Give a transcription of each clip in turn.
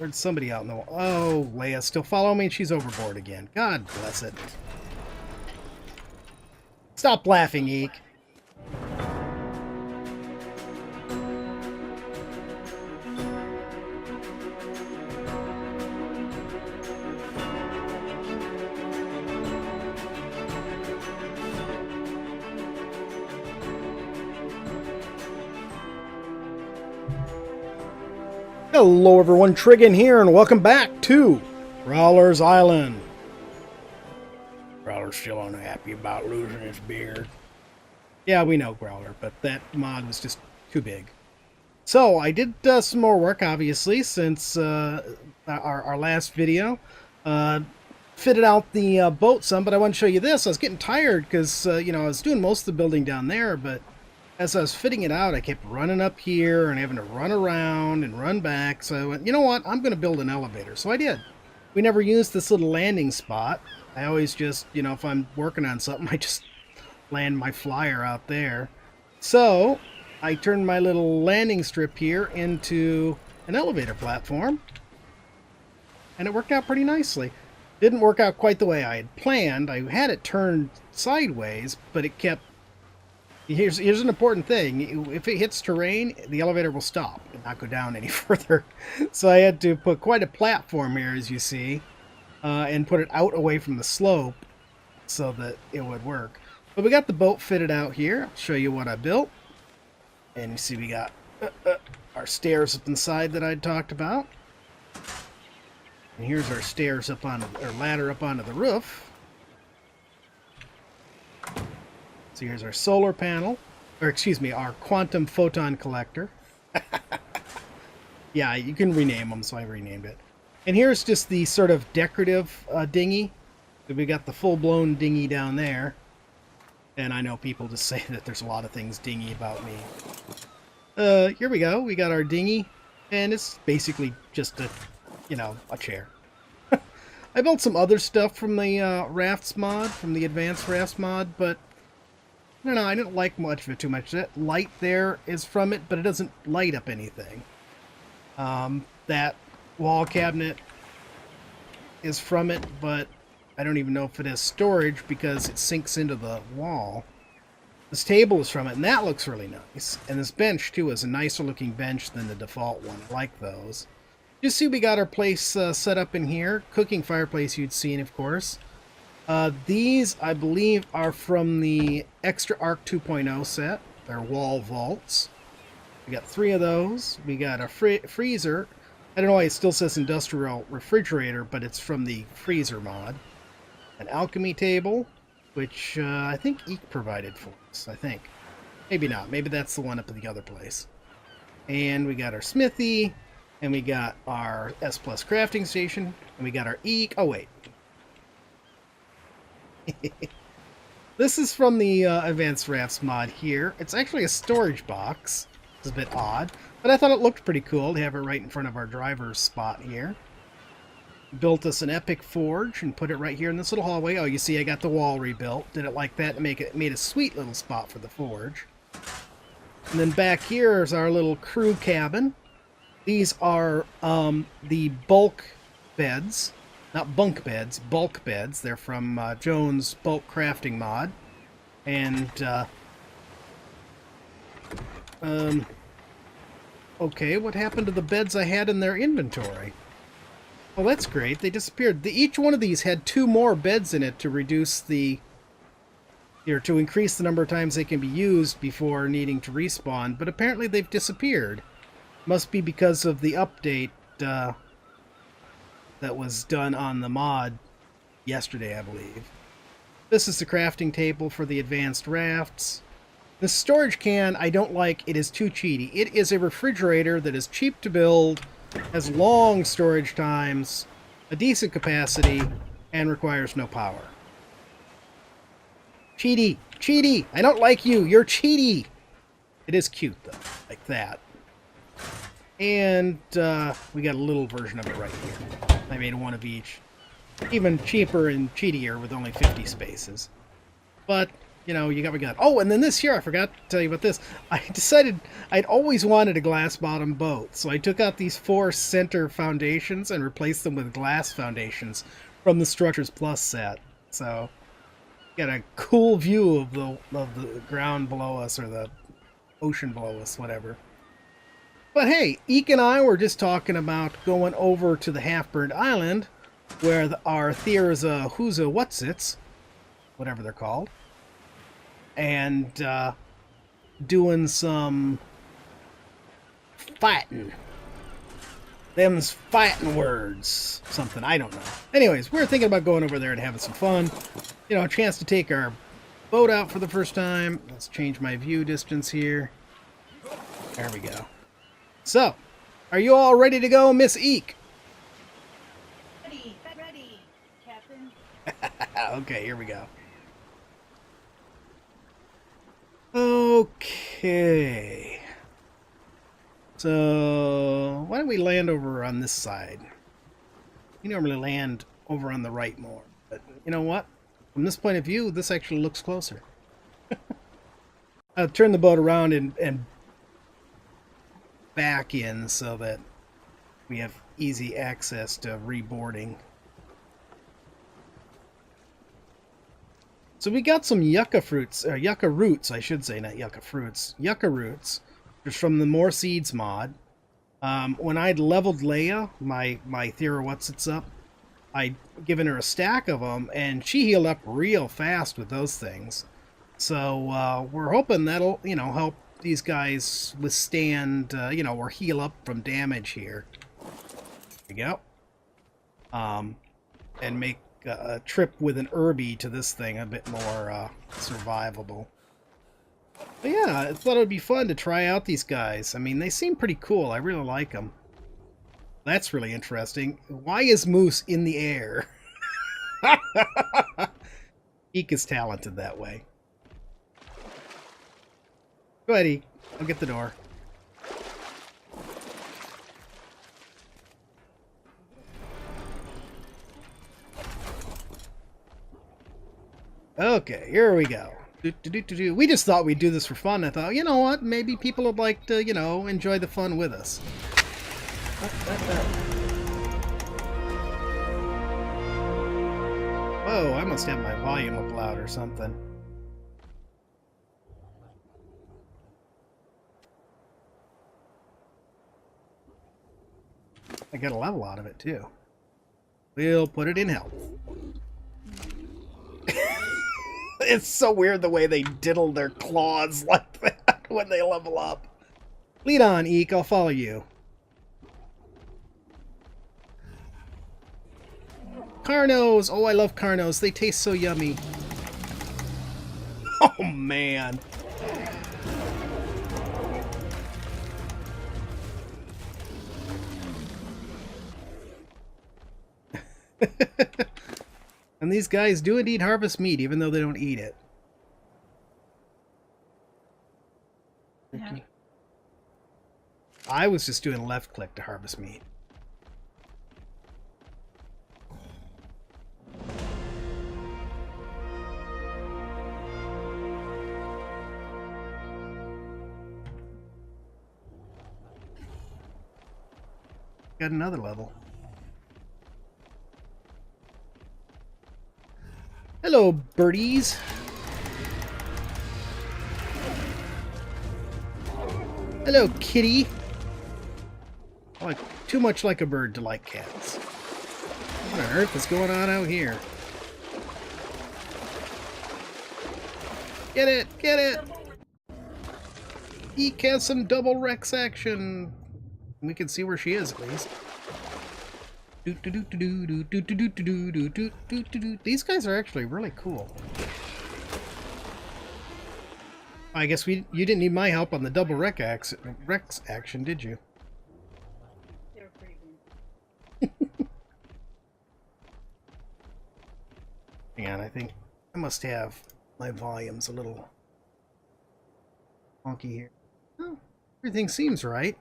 There's somebody out in the... Oh, Leia's still following me and she's overboard again. God bless it. Stop laughing, Eek. Hello everyone, Triggin here, and welcome back to Growler's Island. Growler's still unhappy about losing his beard. Yeah, we know, Growler, but that mod was just too big. So, I did some more work, obviously, since our last video. Fitted out the boat some, but I want to show you this. I was getting tired because, you know, I was doing most of the building down there, but as I was fitting it out, I kept running up here and having to run around and run back. So I went, you know what? I'm going to build an elevator. So I did. We never used this little landing spot. I always just, you know, if I'm working on something, I just land my flyer out there. So I turned my little landing strip here into an elevator platform. And it worked out pretty nicely. Didn't work out quite the way I had planned. I had it turned sideways, but it kept... Here's an important thing. If it hits terrain, the elevator will stop and not go down any further. So I had to put quite a platform here, as you see, and put it out away from the slope so that it would work. But we got the boat fitted out here. I'll show you what I built. And you see we got our stairs up inside that I talked about. And here's our stairs up on, or ladder up onto the roof. So here's our solar panel, or excuse me, our quantum photon collector. Yeah, you can rename them, so I renamed it. And here's just the sort of decorative dinghy. We got the full-blown dinghy down there. And I know people just say that there's a lot of things dingy about me. Here we go. We got our dinghy, and it's basically just a, you know, a chair. I built some other stuff from the rafts mod, from the advanced rafts mod, but I don't know, I didn't like much of it too much. That light there is from it, but it doesn't light up anything. That wall cabinet is from it, but I don't even know if it has storage because it sinks into the wall. This table is from it, and that looks really nice. And this bench, too, is a nicer looking bench than the default one. I like those. You see we got our place set up in here. Cooking fireplace you'd seen, of course. These, I believe, are from the extra ARK 2.0 set. They're wall vaults. We got 3 of those. We got a freezer. I don't know why it still says industrial refrigerator, but it's from the freezer mod. An alchemy table, which I think Eek provided for us, I think. Maybe not. Maybe that's the one up at the other place. And we got our smithy, and we got our S Plus crafting station, and we got our Eek. Oh, wait. This is from the Advanced Rafts mod here. It's actually a storage box. It's a bit odd, but I thought it looked pretty cool to have it right in front of our driver's spot here. Built us an epic forge and put it right here in this little hallway. Oh, you see I got the wall rebuilt. Did it like that to make it, made a sweet little spot for the forge. And then back here is our little crew cabin. These are the bulk beds. Not bunk beds, bulk beds. They're from Jones' bulk crafting mod. And, okay, what happened to the beds I had in their inventory? Well, that's great. They disappeared. Each one of these had 2 more beds in it to reduce the... or to increase the number of times they can be used before needing to respawn. But apparently they've disappeared. Must be because of the update, that was done on the mod yesterday, I believe. This is the crafting table for the advanced rafts. The storage can I don't like. It is too cheaty. It is a refrigerator that is cheap to build, has long storage times, a decent capacity, and requires no power. Cheaty! Cheaty! I don't like you! You're cheaty! It is cute, though. Like that. And we got a little version of it right here. I made one of each. Even cheaper and cheatier with only 50 spaces. But you know, you got my gun. Oh, and then this year, I forgot to tell you about this. I decided I'd always wanted a glass bottom boat, so I took out these 4 center foundations and replaced them with glass foundations from the Structures Plus set. So, get a cool view of the ground below us, or the ocean below us, whatever. But hey, Eek and I were just talking about going over to the Half-Burned Island, where our Theriwhatsis, whatever they're called, and doing some fighting. Them's fighting words. Something, I don't know. Anyways, we're thinking about going over there and having some fun. You know, a chance to take our boat out for the first time. Let's change my view distance here. There we go. So, are you all ready to go, Miss Eek? Ready, Captain. Okay, here we go. Okay. So, why don't we land over on this side? We normally land over on the right more. But you know what? From this point of view, this actually looks closer. I'll turn the boat around and back in so that we have easy access to reboarding. So we got some yucca fruits, or yucca roots, I should say, not yucca fruits. Yucca roots, which from the More Seeds mod. When I'd leveled Leia, my Theriwhatsis up, I'd given her a stack of them, and she healed up real fast with those things. So we're hoping that'll, you know, help these guys withstand, you know, or heal up from damage here. There we go. And make a trip with an Herbie to this thing a bit more survivable. But yeah, I thought it would be fun to try out these guys. I mean, they seem pretty cool. I really like them. That's really interesting. Why is Moose in the air? Eek is talented that way. Go ahead, Eek. I'll get the door. Okay, here we go. We just thought we'd do this for fun. I thought, you know what? Maybe people would like to, you know, enjoy the fun with us. Whoa, I must have my volume up loud or something. I got a level out of it, too. We'll put it in health. It's so weird the way they diddle their claws like that when they level up. Lead on, Eek. I'll follow you. Carnos! Oh, I love Carnos. They taste so yummy. Oh, man. And these guys do indeed harvest meat, even though they don't eat it. Yeah. I was just doing left click to harvest meat. Got another level. Hello, birdies. Hello, kitty. I like too much like a bird to like cats. What on earth is going on out here? Get it! Get it! Eek has some double Rex action. We can see where she is, at least. These guys are actually really cool. I guess you didn't need my help on the double Rex action, did you? They were pretty good. Hang on, I think I must have my volumes a little funky here. Oh, everything seems right.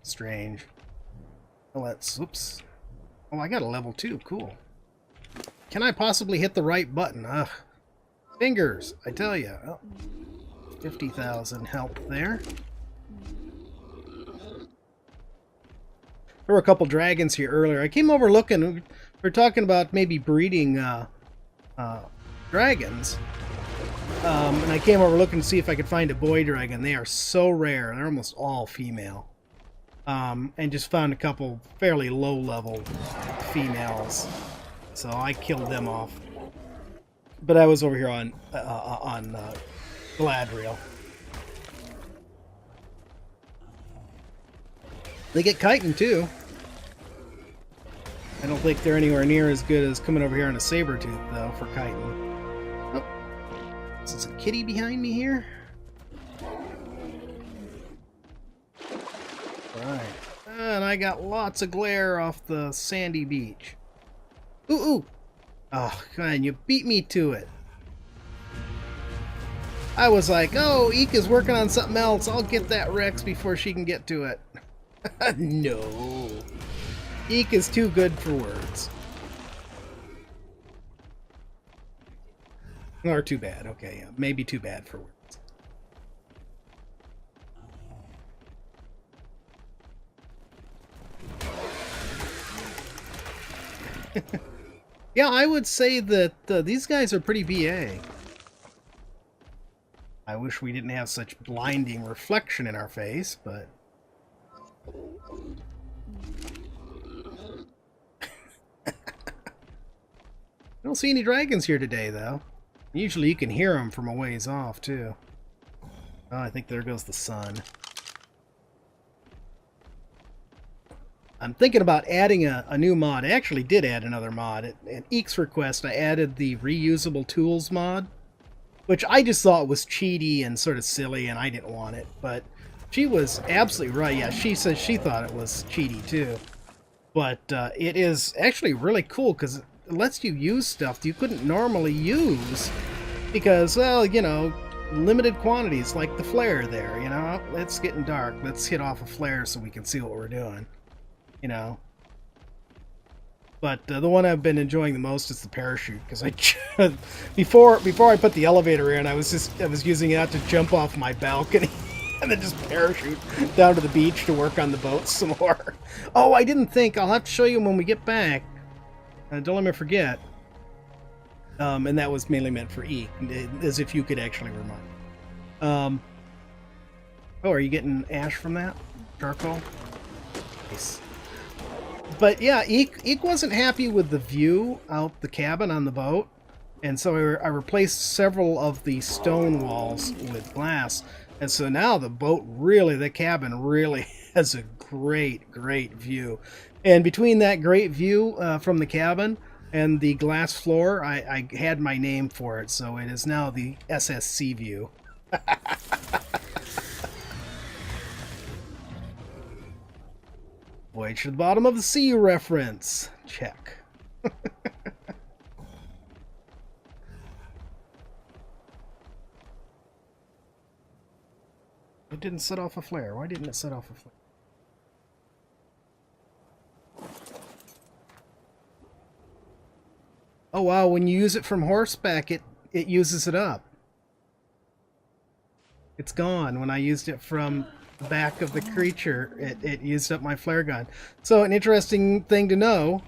Strange. Well, let's, oops. Oh, I got a level 2. Cool. Can I possibly hit the right button? Ugh. Fingers, I tell you. Oh, 50,000 health there. There were a couple dragons here earlier. I came over looking. We were talking about maybe breeding dragons. And I came over looking to see if I could find a boy dragon. They are so rare. They're almost all female. And just found a couple fairly low-level females. So I killed them off. But I was over here on Gladriel. They get chitin too. I don't think they're anywhere near as good as coming over here on a saber-tooth, though, for chitin. Oh, is this a kitty behind me here? Right. And I got lots of glare off the sandy beach. Ooh, ooh! Oh, man, you beat me to it. I was like, oh, Eek is working on something else. I'll get that Rex before she can get to it. No. Eek is too good for words. Or too bad. Okay, yeah. Maybe too bad for words. Yeah, I would say that these guys are pretty BA. I wish we didn't have such blinding reflection in our face, but... I don't see any dragons here today, though. Usually you can hear them from a ways off, too. Oh, I think there goes the sun. I'm thinking about adding a new mod. I actually did add another mod. At Eek's request, I added the reusable tools mod, which I just thought was cheaty and sort of silly, and I didn't want it. But she was absolutely right. Yeah, she says she thought it was cheaty, too. But it is actually really cool, because it lets you use stuff you couldn't normally use. Because, well, you know, limited quantities, like the flare there, you know? It's getting dark. Let's hit off a flare so we can see what we're doing. You know, but the one I've been enjoying the most is the parachute, because I before I put the elevator in, I was using it to jump off my balcony and then just parachute down to the beach to work on the boat some more. Oh, I didn't think. I'll have to show you when we get back. Don't let me forget. And that was mainly meant for E, as if you could actually remind. Oh, are you getting ash from that? Charcoal? Nice. But yeah, Eek wasn't happy with the view out the cabin on the boat, and so I replaced several of the stone walls with glass, and so now the boat really, the cabin really has a great view. And between that great view from the cabin and the glass floor, I had my name for it, so it is now the SSC view. Voyage to the bottom of the sea reference. Check. It didn't set off a flare. Why didn't it set off a flare? Oh wow, when you use it from horseback, it uses it up. It's gone. When I used it from the back of the creature, it used up my flare gun. So an interesting thing to know,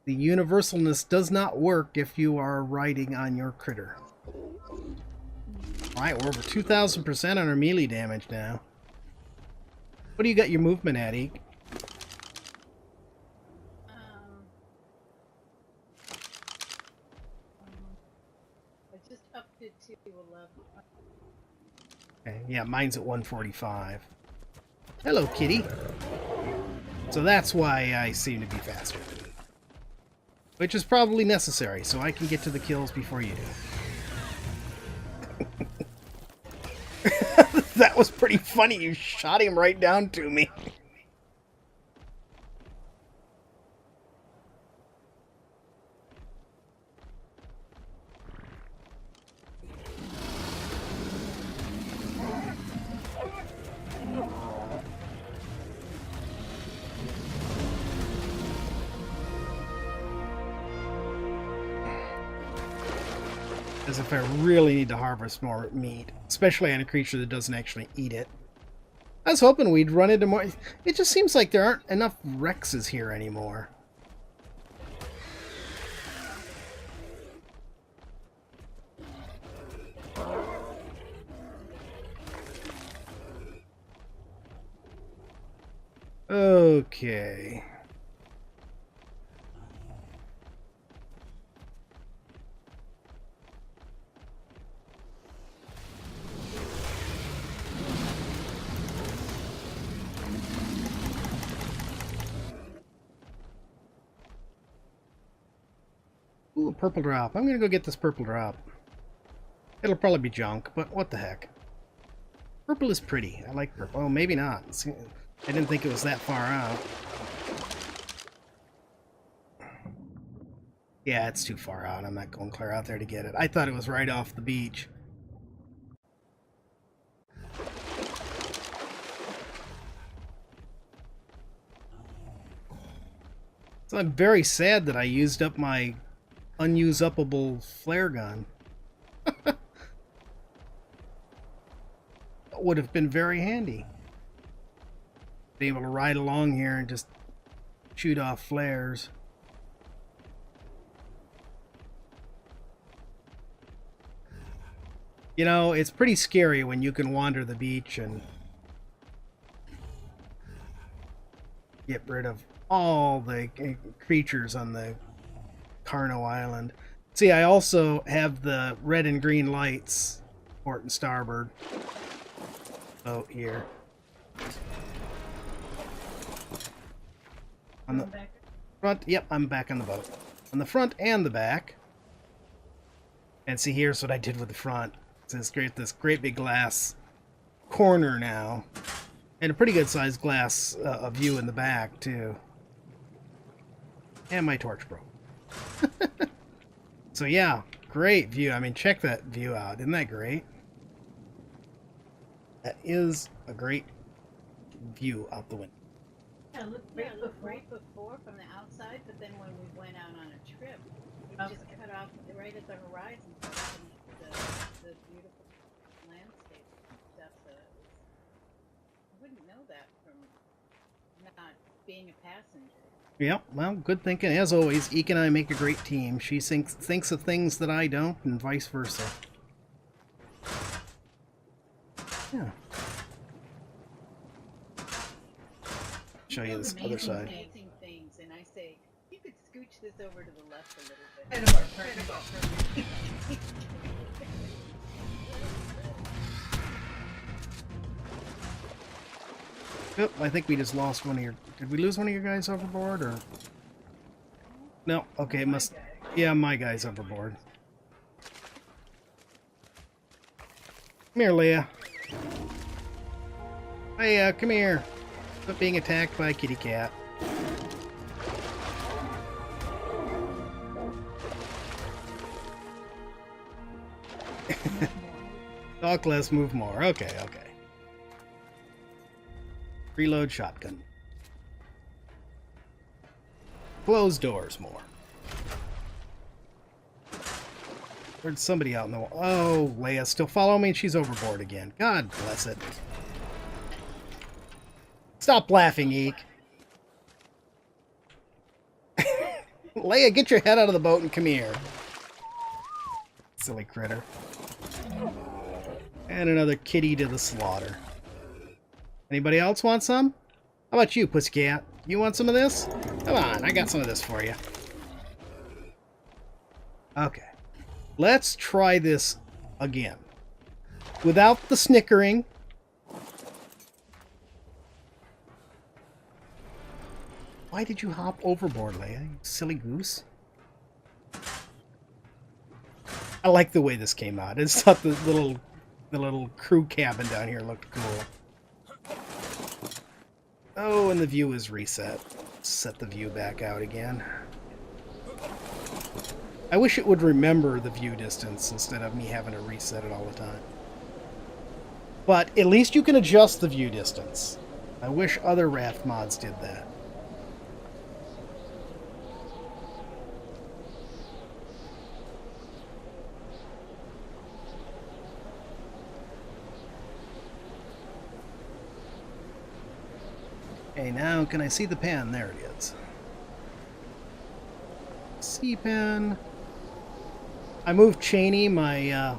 the universalness does not work if you are riding on your critter. Alright, we're over 2,000% on our melee damage now. What do you got your movement at, Eek? I just upped it to 11. Okay, yeah, mine's at 145. Hello, kitty. So that's why I seem to be faster. Which is probably necessary, so I can get to the kills before you do. That was pretty funny. You shot him right down to me. As if I really need to harvest more meat, especially on a creature that doesn't actually eat it. I was hoping we'd run into more. It just seems like there aren't enough Rexes here anymore. Okay. Ooh, purple drop. I'm gonna go get this purple drop. It'll probably be junk, but what the heck. Purple is pretty. I like purple. Oh, maybe not. I didn't think it was that far out. Yeah, it's too far out. I'm not going clear out there to get it. I thought it was right off the beach. So I'm very sad that I used up my unusable flare gun. That would have been very handy. Be able to ride along here and just shoot off flares. You know, it's pretty scary when you can wander the beach and get rid of all the creatures on the Carno Island. See, I also have the red and green lights, port and starboard. Oh, here. On the front, yep, I'm back on the boat. On the front and the back. And see, here's what I did with the front. It's this great big glass corner now. And a pretty good sized glass view in the back, too. And my torch broke. So yeah, great view. I mean, check that view out. Isn't that great? That is a great view out the window. Yeah, it looked great before from the outside, but then when we went out on a trip, it just cut off right at the horizon. The beautiful landscape stuff. So I wouldn't know that from not being a passenger. Yep, well, good thinking. As always, Eek and I make a great team. She thinks of things that I don't, and vice versa. Yeah. Show you this other side. Amazing things, and I say, you could scooch this over to the left a little bit. Oop, I think we just lost one of your... Did we lose one of your guys overboard, or... No, okay, it must... Yeah, my guy's overboard. Come here, Leia. Hey, come here. Stop being attacked by a kitty cat. Talk less, move more. Okay, okay. Reload shotgun. Close doors more. There's somebody out in the... Oh, Leia, still follow me and she's overboard again. God bless it. Stop laughing, Eek. Leia, get your head out of the boat and come here. Silly critter. And another kitty to the slaughter. Anybody else want some? How about you, pussycat? You want some of this? Come on, I got some of this for you. Okay. Let's try this again. Without the snickering. Why did you hop overboard, Leia? You silly goose. I like the way this came out. I just thought the little crew cabin down here looked cool. Oh, and the view is reset. Set the view back out again. I wish it would remember the view distance instead of me having to reset it all the time. But at least you can adjust the view distance. I wish other raft mods did that. Okay, now can I see the pen? There it is. C pen. I moved Cheney, my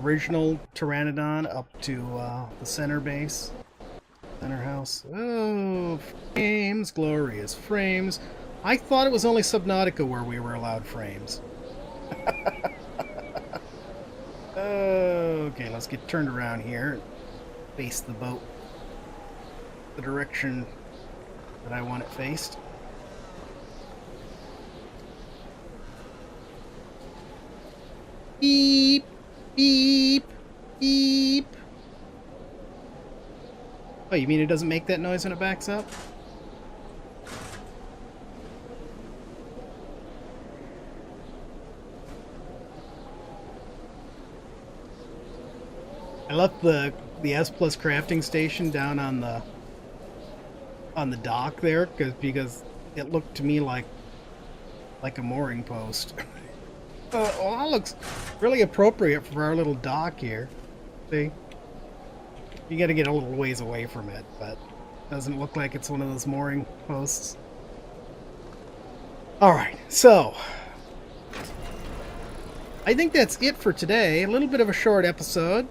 original Pteranodon, up to the center base. Center house. Oh, frames, glorious frames. I thought it was only Subnautica where we were allowed frames. Okay, let's get turned around here. Face the boat the direction that I want it faced. Beep, beep, beep. Oh, you mean it doesn't make that noise when it backs up? I left the S Plus crafting station down on the dock there because it looked to me like a mooring post. Well, that looks really appropriate for our little dock here. See? You gotta get a little ways away from it, but it doesn't look like it's one of those mooring posts. Alright, so I think that's it for today. A little bit of a short episode.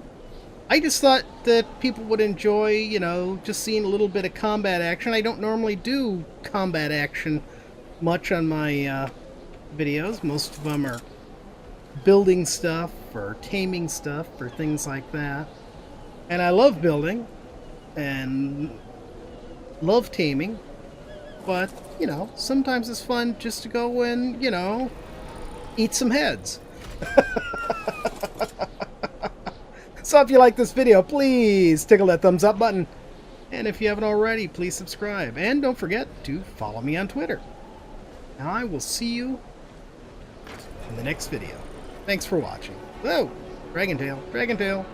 I just thought that people would enjoy, you know, just seeing a little bit of combat action. I don't normally do combat action much on my videos. Most of them are building stuff or taming stuff or things like that. And I love building and love taming, but, you know, sometimes it's fun just to go and, you know, eat some heads. So if you like this video, please tickle that thumbs up button. And if you haven't already, please subscribe. And don't forget to follow me on Twitter. Now I will see you in the next video. Thanks for watching. Whoa! Dragon tail, dragon tail.